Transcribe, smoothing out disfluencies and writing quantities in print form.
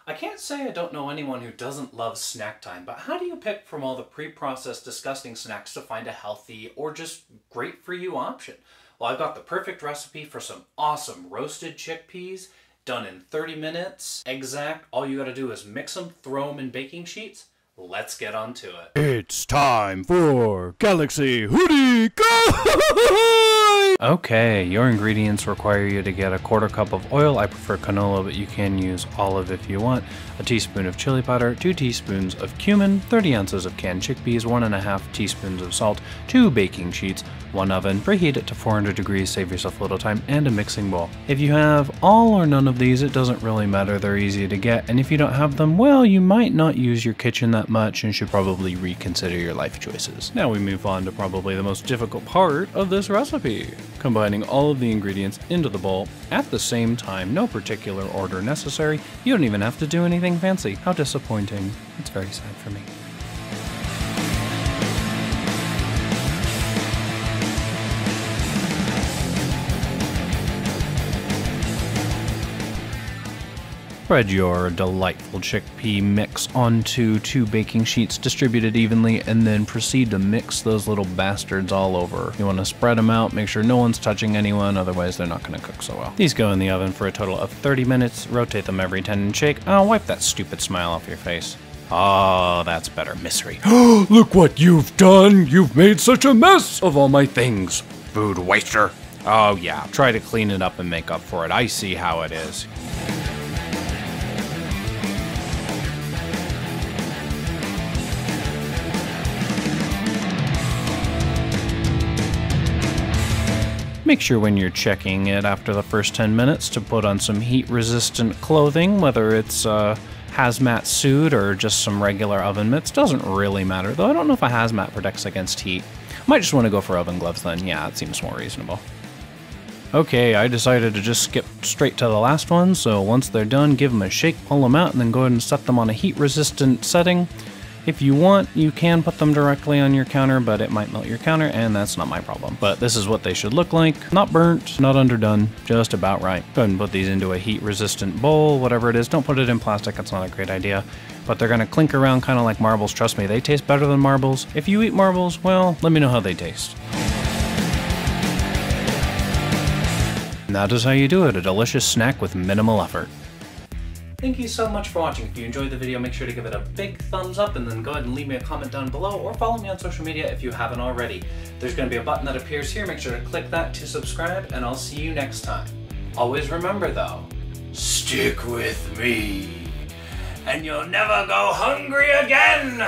I can't say I don't know anyone who doesn't love snack time, but how do you pick from all the pre-processed disgusting snacks to find a healthy or just great for you option? Well, I've got the perfect recipe for some awesome roasted chickpeas, done in 30 minutes. Exact. All you gotta do is mix them, throw them in baking sheets. Let's get on to it. It's time for Galaxy Hoodie Guide! Okay, your ingredients require you to get a 1/4 cup of oil. I prefer canola, but you can use olive if you want. A teaspoon of chili powder, 2 teaspoons of cumin, 30 ounces of canned chickpeas, 1.5 teaspoons of salt, 2 baking sheets, 1 oven, preheat it to 400 degrees, save yourself a little time, and a mixing bowl. If you have all or none of these, it doesn't really matter, they're easy to get, and if you don't have them, well, you might not use your kitchen that much and should probably reconsider your life choices. Now we move on to probably the most difficult part of this recipe. Combining all of the ingredients into the bowl at the same time, no particular order necessary. You don't even have to do anything fancy. How disappointing. It's very sad for me. Spread your delightful chickpea mix onto 2 baking sheets, distributed evenly, and then proceed to mix those little bastards all over. You want to spread them out, make sure no one's touching anyone, otherwise they're not going to cook so well. These go in the oven for a total of 30 minutes, rotate them every 10 and shake. Oh, wipe that stupid smile off your face. Oh, that's better, misery. Look what you've done! You've made such a mess of all my things, food waster. Oh yeah, try to clean it up and make up for it. I see how it is. Make sure when you're checking it after the first 10 minutes to put on some heat-resistant clothing, whether it's a hazmat suit or just some regular oven mitts. Doesn't really matter, though I don't know if a hazmat protects against heat. Might just want to go for oven gloves then. Yeah, it seems more reasonable. Okay, I decided to just skip straight to the last one, so once they're done, give them a shake, pull them out, and then go ahead and set them on a heat-resistant setting. If you want, you can put them directly on your counter, but it might melt your counter, and that's not my problem. But this is what they should look like. Not burnt, not underdone, just about right. Go ahead and put these into a heat-resistant bowl, whatever it is. Don't put it in plastic, that's not a great idea. But they're gonna clink around kind of like marbles. Trust me, they taste better than marbles. If you eat marbles, well, let me know how they taste. And that is how you do it, a delicious snack with minimal effort. Thank you so much for watching. If you enjoyed the video, make sure to give it a big thumbs up and then go ahead and leave me a comment down below or follow me on social media if you haven't already. There's going to be a button that appears here. Make sure to click that to subscribe, and I'll see you next time. Always remember though, stick with me and you'll never go hungry again!